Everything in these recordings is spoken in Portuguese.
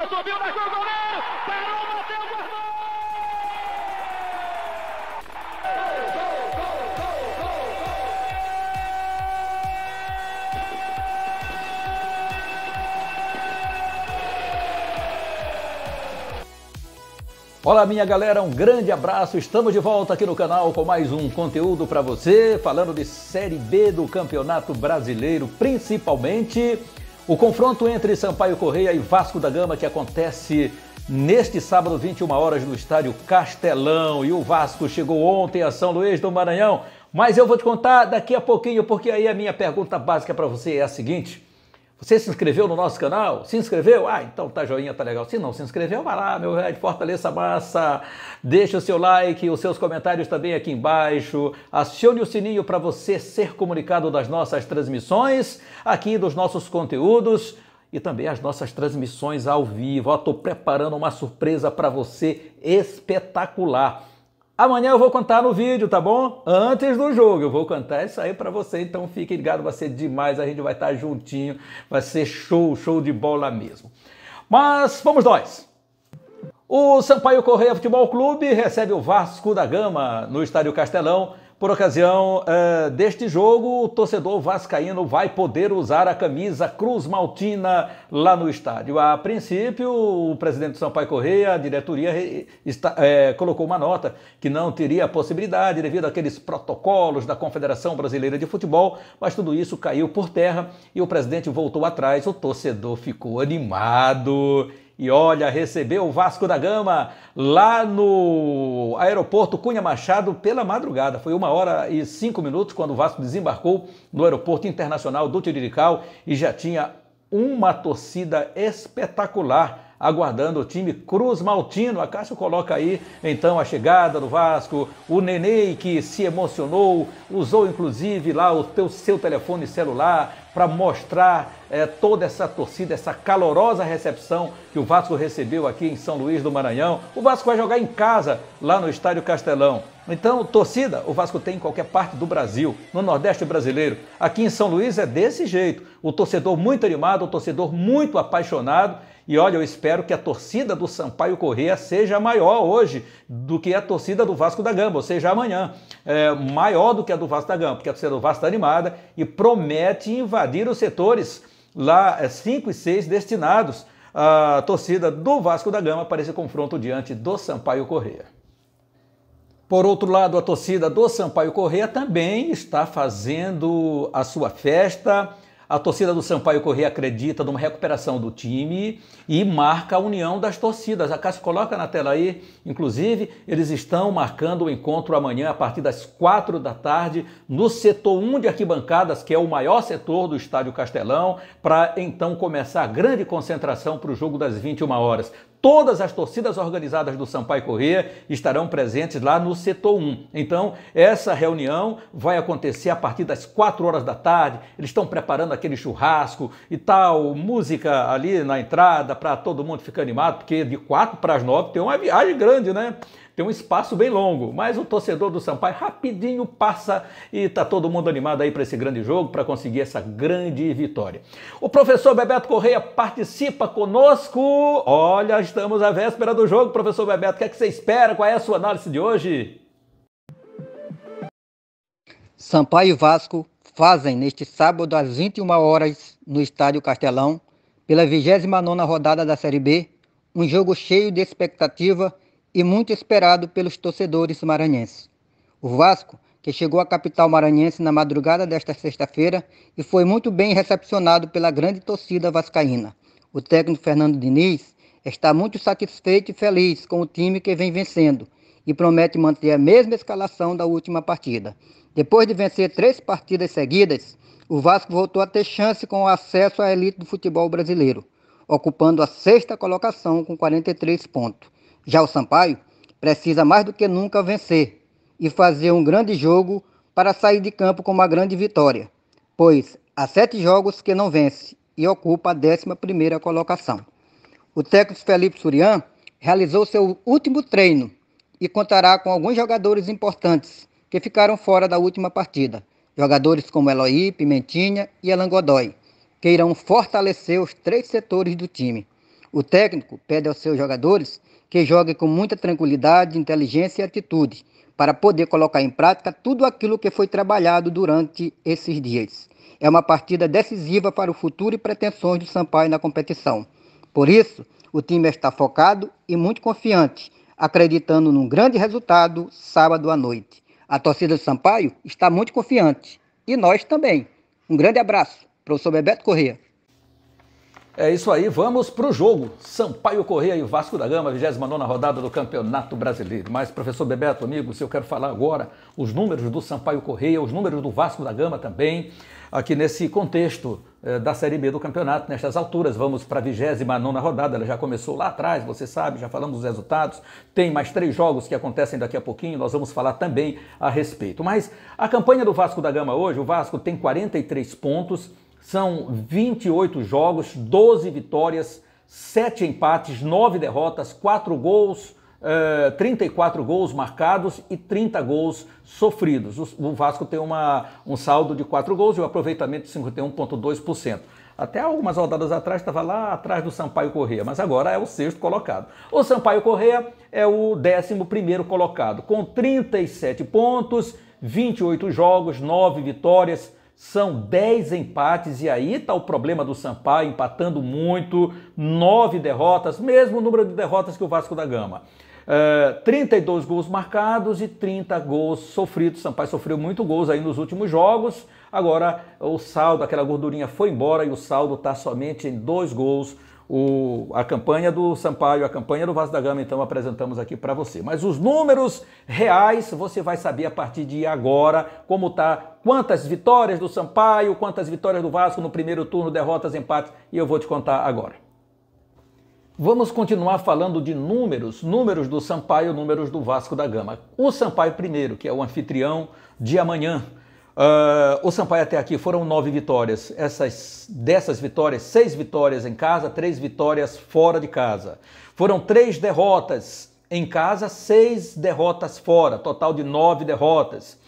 Subiu, deixou o goleiro, parou, bateu, guardou! Olá, minha galera, um grande abraço. Estamos de volta aqui no canal com mais um conteúdo para você, falando de Série B do Campeonato Brasileiro, principalmente o confronto entre Sampaio Corrêa e Vasco da Gama, que acontece neste sábado, 21 horas, no estádio Castelão. E o Vasco chegou ontem a São Luís do Maranhão, mas eu vou te contar daqui a pouquinho, porque aí a minha pergunta básica para você é a seguinte: você se inscreveu no nosso canal? Se inscreveu? Ah, então tá joinha, tá legal. Se não se inscreveu, vai lá, meu velho, fortaleça a massa, deixa o seu like, os seus comentários também aqui embaixo, acione o sininho para você ser comunicado das nossas transmissões, aqui dos nossos conteúdos e também as nossas transmissões ao vivo. Ó, tô preparando uma surpresa para você espetacular. Amanhã eu vou contar no vídeo, tá bom? Antes do jogo, eu vou contar isso aí pra você, então fique ligado, vai ser demais, a gente vai estar juntinho, vai ser show de bola mesmo. Mas vamos nós! O Sampaio Corrêa Futebol Clube recebe o Vasco da Gama no Estádio Castelão. Por ocasião deste jogo, o torcedor vascaíno vai poder usar a camisa Cruz Maltina lá no estádio. A princípio, o presidente do Sampaio Corrêa, a diretoria, colocou uma nota que não teria a possibilidade devido àqueles protocolos da Confederação Brasileira de Futebol, mas tudo isso caiu por terra e o presidente voltou atrás, o torcedor ficou animado. E olha, recebeu o Vasco da Gama lá no aeroporto Cunha Machado pela madrugada. Foi 1h05 quando o Vasco desembarcou no aeroporto internacional do Tirirical e já tinha uma torcida espetacular aguardando o time Cruz Maltino. A Cássio coloca aí então a chegada do Vasco, o Nenê que se emocionou, usou inclusive lá o seu telefone celular para mostrar toda essa torcida, essa calorosa recepção que o Vasco recebeu aqui em São Luís do Maranhão. O Vasco vai jogar em casa lá no Estádio Castelão. Então, torcida, o Vasco tem em qualquer parte do Brasil, no Nordeste brasileiro. Aqui em São Luís é desse jeito. O torcedor muito animado, o torcedor muito apaixonado. E olha, eu espero que a torcida do Sampaio Corrêa seja maior hoje do que a torcida do Vasco da Gama, ou seja, amanhã. Maior do que a do Vasco da Gama, porque a torcida do Vasco está animada e promete invadir os setores lá 5 e 6 destinados à torcida do Vasco da Gama para esse confronto diante do Sampaio Corrêa. Por outro lado, a torcida do Sampaio Corrêa também está fazendo a sua festa. A torcida do Sampaio Corrêa acredita numa recuperação do time e marca a união das torcidas. A Cássio coloca na tela aí, inclusive, eles estão marcando o encontro amanhã a partir das 4 da tarde no setor 1 de arquibancadas, que é o maior setor do Estádio Castelão, para então começar a grande concentração para o jogo das 21 horas. Todas as torcidas organizadas do Sampaio Corrêa estarão presentes lá no setor 1. Então, essa reunião vai acontecer a partir das 4 horas da tarde. Eles estão preparando aquele churrasco e tal, música ali na entrada para todo mundo ficar animado, porque de 4 para as 9 tem uma viagem grande, né? Tem um espaço bem longo, mas o torcedor do Sampaio rapidinho passa e tá todo mundo animado aí para esse grande jogo, para conseguir essa grande vitória. O professor Bebeto Corrêa participa conosco. Olha, estamos à véspera do jogo, professor Bebeto. O que é que você espera? Qual é a sua análise de hoje? Sampaio e Vasco fazem neste sábado às 21 horas no Estádio Castelão, pela 29ª rodada da Série B, um jogo cheio de expectativa e muito esperado pelos torcedores maranhenses. O Vasco, que chegou à capital maranhense na madrugada desta sexta-feira e foi muito bem recepcionado pela grande torcida vascaína. O técnico Fernando Diniz está muito satisfeito e feliz com o time que vem vencendo e promete manter a mesma escalação da última partida. Depois de vencer 3 partidas seguidas, o Vasco voltou a ter chance com o acesso à elite do futebol brasileiro, ocupando a 6ª colocação com 43 pontos. Já o Sampaio precisa mais do que nunca vencer e fazer um grande jogo para sair de campo com uma grande vitória, pois há 7 jogos que não vence e ocupa a 11ª colocação. O técnico Felipe Surian realizou seu último treino e contará com alguns jogadores importantes que ficaram fora da última partida. Jogadores como Eloy, Pimentinha e Alan Godoy, que irão fortalecer os 3 setores do time. O técnico pede aos seus jogadores que joguem com muita tranquilidade, inteligência e atitude, para poder colocar em prática tudo aquilo que foi trabalhado durante esses dias. É uma partida decisiva para o futuro e pretensões do Sampaio na competição. Por isso, o time está focado e muito confiante, acreditando num grande resultado sábado à noite. A torcida do Sampaio está muito confiante e nós também. Um grande abraço, professor Bebeto Corrêa. É isso aí, vamos para o jogo. Sampaio Corrêa e Vasco da Gama, 29ª rodada do Campeonato Brasileiro. Mas, professor Bebeto, amigos, eu quero falar agora os números do Sampaio Corrêa, os números do Vasco da Gama também, aqui nesse contexto da Série B do campeonato, nestas alturas. Vamos para a 29ª rodada, ela já começou lá atrás, você sabe, já falamos dos resultados. Tem mais 3 jogos que acontecem daqui a pouquinho, nós vamos falar também a respeito. Mas a campanha do Vasco da Gama hoje, o Vasco tem 43 pontos, são 28 jogos, 12 vitórias, 7 empates, 9 derrotas, 4 gols, 34 gols marcados e 30 gols sofridos. O Vasco tem um saldo de 4 gols e um aproveitamento de 51,2%. Até algumas rodadas atrás estava lá atrás do Sampaio Corrêa, mas agora é o 6º colocado. O Sampaio Corrêa é o 11º colocado, com 37 pontos, 28 jogos, 9 vitórias, são 10 empates, e aí está o problema do Sampaio, empatando muito, 9 derrotas, mesmo número de derrotas que o Vasco da Gama. 32 gols marcados e 30 gols sofridos. O Sampaio sofreu muito gols aí nos últimos jogos, agora o saldo, aquela gordurinha foi embora e o saldo está somente em 2 gols. A campanha do Sampaio, a campanha do Vasco da Gama, então apresentamos aqui para você. Mas os números reais você vai saber a partir de agora, como tá, quantas vitórias do Sampaio, quantas vitórias do Vasco no primeiro turno, derrotas, empates, e eu vou te contar agora. Vamos continuar falando de números do Sampaio, números do Vasco da Gama. O Sampaio primeiro, que é o anfitrião de amanhã. O Sampaio até aqui foram 9 vitórias. Dessas vitórias, 6 vitórias em casa, 3 vitórias fora de casa. Foram 3 derrotas em casa, 6 derrotas fora, total de 9 derrotas.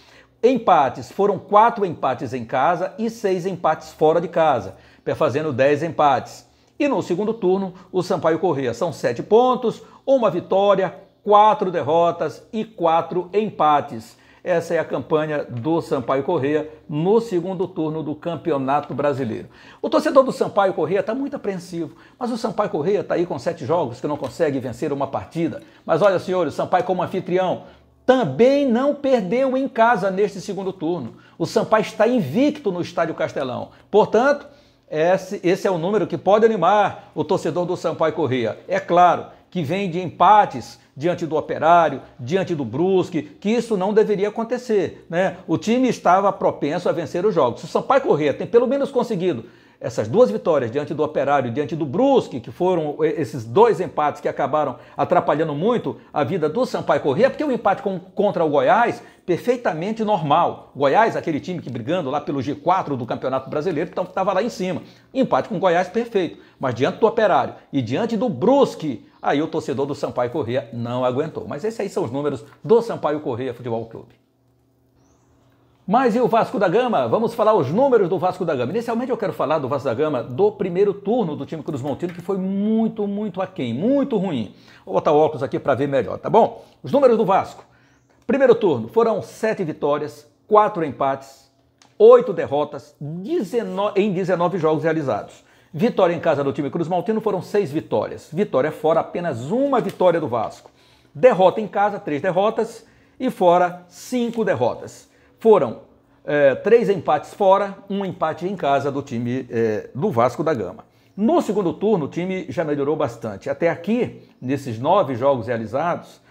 Empates, foram 4 empates em casa e 6 empates fora de casa, fazendo 10 empates. E no segundo turno, o Sampaio Corrêa são 7 pontos, 1 vitória, 4 derrotas e 4 empates. Essa é a campanha do Sampaio Corrêa no segundo turno do Campeonato Brasileiro. O torcedor do Sampaio Corrêa está muito apreensivo, mas o Sampaio Corrêa está aí com 7 jogos que não consegue vencer uma partida. Mas olha, senhores, o Sampaio como anfitrião também não perdeu em casa neste segundo turno. O Sampaio está invicto no Estádio Castelão. Portanto, esse é o número que pode animar o torcedor do Sampaio Corrêa. É claro que vem de empates diante do Operário, diante do Brusque, que isso não deveria acontecer, né? O time estava propenso a vencer os jogos. Se o Sampaio Corrêa tem pelo menos conseguido essas 2 vitórias diante do Operário, diante do Brusque, que foram esses 2 empates que acabaram atrapalhando muito a vida do Sampaio Corrêa, porque o empate contra o Goiás, perfeitamente normal. Goiás, aquele time que brigando lá pelo G4 do Campeonato Brasileiro, então estava lá em cima. Empate com o Goiás, perfeito. Mas diante do Operário e diante do Brusque, aí o torcedor do Sampaio Corrêa não aguentou. Mas esses aí são os números do Sampaio Corrêa Futebol Clube. Mas e o Vasco da Gama? Vamos falar os números do Vasco da Gama. Inicialmente eu quero falar do Vasco da Gama do primeiro turno do time Cruz Montino, que foi muito aquém, muito ruim. Vou botar o óculos aqui para ver melhor, tá bom? Os números do Vasco. Primeiro turno foram 7 vitórias, 4 empates, 8 derrotas em 19 jogos realizados. Vitória em casa do time Cruz Montino foram 6 vitórias. Vitória fora, apenas 1 vitória do Vasco. Derrota em casa, 3 derrotas e fora 5 derrotas. Foram 3 empates fora, 1 empate em casa do time do Vasco da Gama. No segundo turno, o time já melhorou bastante. Até aqui, nesses 9 jogos realizados,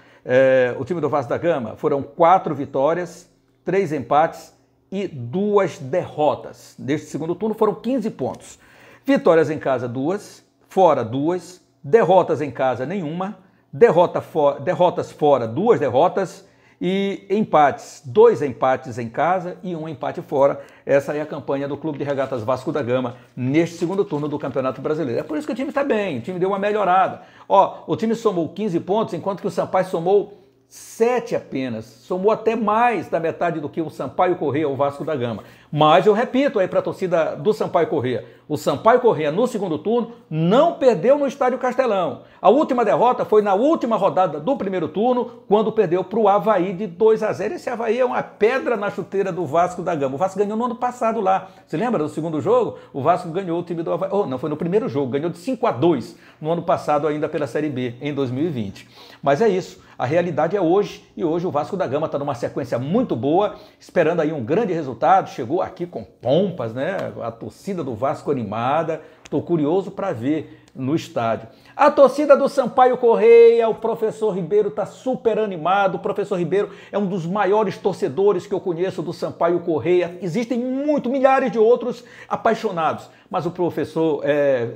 o time do Vasco da Gama foram 4 vitórias, 3 empates e 2 derrotas. Neste segundo turno foram 15 pontos. Vitórias em casa 2, fora 2, derrotas em casa nenhuma, derrotas fora 2 derrotas, e empates, 2 empates em casa e 1 empate fora. Essa é a campanha do Clube de Regatas Vasco da Gama neste segundo turno do Campeonato Brasileiro. É por isso que o time está bem, o time deu uma melhorada. O time somou 15 pontos, enquanto que o Sampaio somou 7 apenas, somou até mais da metade do que o Sampaio Corrêa, o Vasco da Gama. Mas eu repito aí para a torcida do Sampaio Corrêa, o Sampaio Corrêa no segundo turno não perdeu no Estádio Castelão. A última derrota foi na última rodada do primeiro turno, quando perdeu para o Avaí de 2-0. Esse Avaí é uma pedra na chuteira do Vasco da Gama. O Vasco ganhou no ano passado lá. Você lembra do segundo jogo? O Vasco ganhou o time do Avaí. Oh, não, foi no primeiro jogo, ganhou de 5-2 no ano passado ainda pela Série B, em 2020. Mas é isso. A realidade é hoje, e hoje o Vasco da Gama está numa sequência muito boa, esperando aí um grande resultado, chegou aqui com pompas, né? A torcida do Vasco animada, estou curioso para ver no estádio. A torcida do Sampaio Corrêa, o professor Ribeiro está super animado, o professor Ribeiro é um dos maiores torcedores que eu conheço do Sampaio Corrêa, existem milhares de outros apaixonados, mas o professor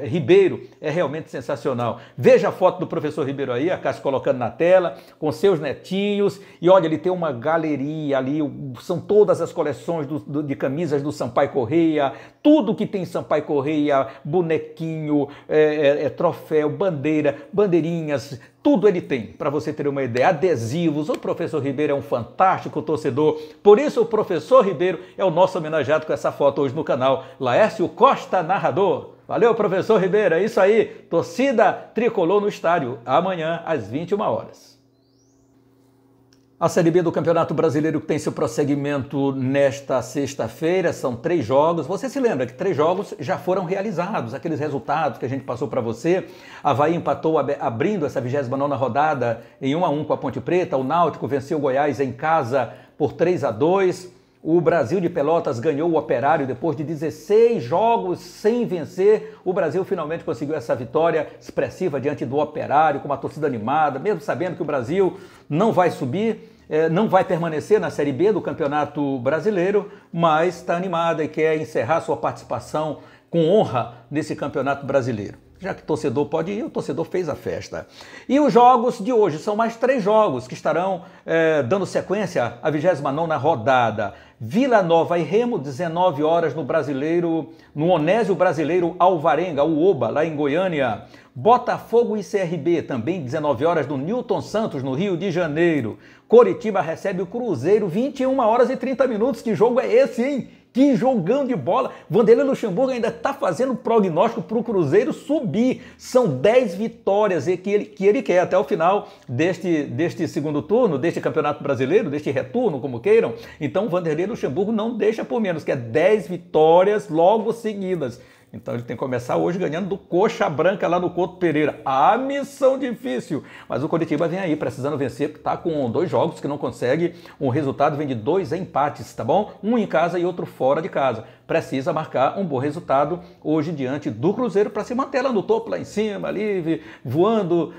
Ribeiro é realmente sensacional. Veja a foto do professor Ribeiro aí, a Cássio colocando na tela, com seus netinhos, e olha, ele tem uma galeria ali, são todas as coleções de camisas do Sampaio Corrêa, tudo que tem Sampaio Corrêa, bonequinho, troféu, bandeira, bandeirinhas, tudo ele tem, para você ter uma ideia, adesivos. O professor Ribeiro é um fantástico torcedor, por isso o professor Ribeiro é o nosso homenageado com essa foto hoje no canal. Laércio Costa, narrador. Valeu, professor Ribeiro, é isso aí, torcida tricolor no estádio, amanhã às 21 horas. A Série B do Campeonato Brasileiro tem seu prosseguimento nesta sexta-feira, são 3 jogos. Você se lembra que 3 jogos já foram realizados, aqueles resultados que a gente passou para você. Avaí empatou abrindo essa 29ª rodada em 1-1 com a Ponte Preta. O Náutico venceu o Goiás em casa por 3-2. O Brasil de Pelotas ganhou o Operário depois de 16 jogos sem vencer. O Brasil finalmente conseguiu essa vitória expressiva diante do Operário, com uma torcida animada, mesmo sabendo que o Brasil não vai subir, não vai permanecer na Série B do Campeonato Brasileiro, mas está animada e quer encerrar sua participação com honra nesse Campeonato Brasileiro. Já que o torcedor pode ir, o torcedor fez a festa. E os jogos de hoje são mais 3 jogos que estarão dando sequência à 29ª rodada. Vila Nova e Remo, 19 horas no Brasileiro, no Onésio Brasileiro Alvarenga, o Oba, lá em Goiânia. Botafogo e CRB, também 19 horas no Newton Santos, no Rio de Janeiro. Coritiba recebe o Cruzeiro, 21 horas e 30 minutos. Que jogo é esse, hein? Que jogão de bola! Vanderlei Luxemburgo ainda está fazendo prognóstico para o Cruzeiro subir. São 10 vitórias que ele quer até o final deste segundo turno, deste Campeonato Brasileiro, deste retorno, como queiram. Então o Vanderlei Luxemburgo não deixa por menos, que é 10 vitórias logo seguidas. Então ele tem que começar hoje ganhando do Coxa Branca lá no Couto Pereira. A missão difícil. Mas o Coritiba vem aí precisando vencer, porque está com 2 jogos que não consegue. Um resultado vem de 2 empates, tá bom? Um em casa e outro fora de casa. Precisa marcar um bom resultado hoje diante do Cruzeiro para se manter lá no topo, lá em cima, ali, voando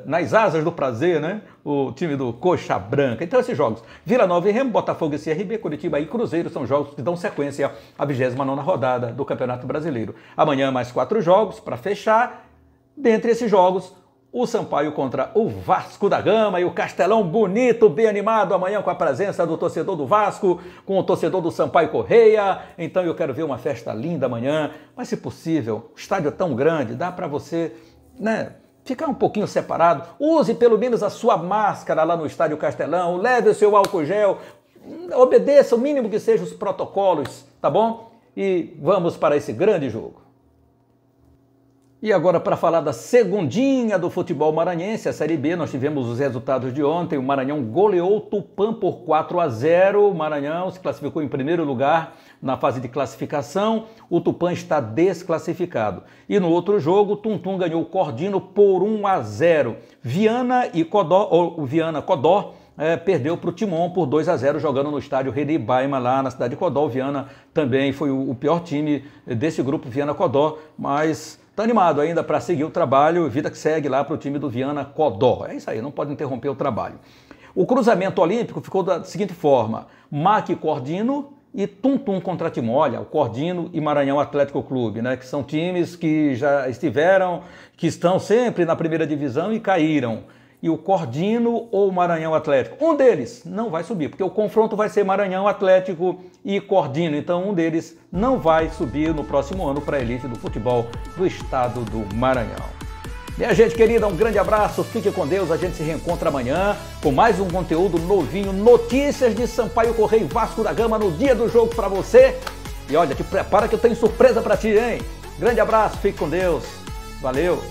nas asas do prazer, né? O time do Coxa Branca. Então esses jogos, Vila Nova e Remo, Botafogo e CRB, Coritiba e Cruzeiro, são jogos que dão sequência à 29ª rodada do Campeonato Brasileiro. Amanhã mais 4 jogos para fechar. Dentre esses jogos, o Sampaio contra o Vasco da Gama e o Castelão bonito, bem animado amanhã com a presença do torcedor do Vasco, com o torcedor do Sampaio Corrêa. Então eu quero ver uma festa linda amanhã, mas se possível, o estádio é tão grande, dá para você, né, ficar um pouquinho separado. Use pelo menos a sua máscara lá no Estádio Castelão, leve o seu álcool gel, obedeça o mínimo que sejam os protocolos, tá bom? E vamos para esse grande jogo. E agora, para falar da segundinha do futebol maranhense, a Série B, nós tivemos os resultados de ontem. O Maranhão goleou o Tupã por 4-0. O Maranhão se classificou em primeiro lugar na fase de classificação. O Tupã está desclassificado. E no outro jogo, o Tuntum ganhou o Cordino por 1-0. Viana Codó perdeu para o Timon por 2-0, jogando no estádio Rede Baima, lá na cidade de Codó. O Viana também foi o pior time desse grupo, Viana Codó, mas está animado ainda para seguir o trabalho, vida que segue lá para o time do Viana Codó. É isso aí, não pode interromper o trabalho. O cruzamento olímpico ficou da seguinte forma: MAC Cordino e Tuntum contra Timon. Olha, o Cordino e Maranhão Atlético Clube, né, que são times que já estiveram, que estão sempre na primeira divisão e caíram. E o Cordino ou o Maranhão Atlético, um deles não vai subir, porque o confronto vai ser Maranhão Atlético e Cordino. Então um deles não vai subir no próximo ano para a elite do futebol do estado do Maranhão. Minha gente querida, um grande abraço, fique com Deus, a gente se reencontra amanhã com mais um conteúdo novinho, notícias de Sampaio Corrêa e Vasco da Gama no dia do jogo para você. E olha, te prepara que eu tenho surpresa para ti, hein? Grande abraço, fique com Deus, valeu!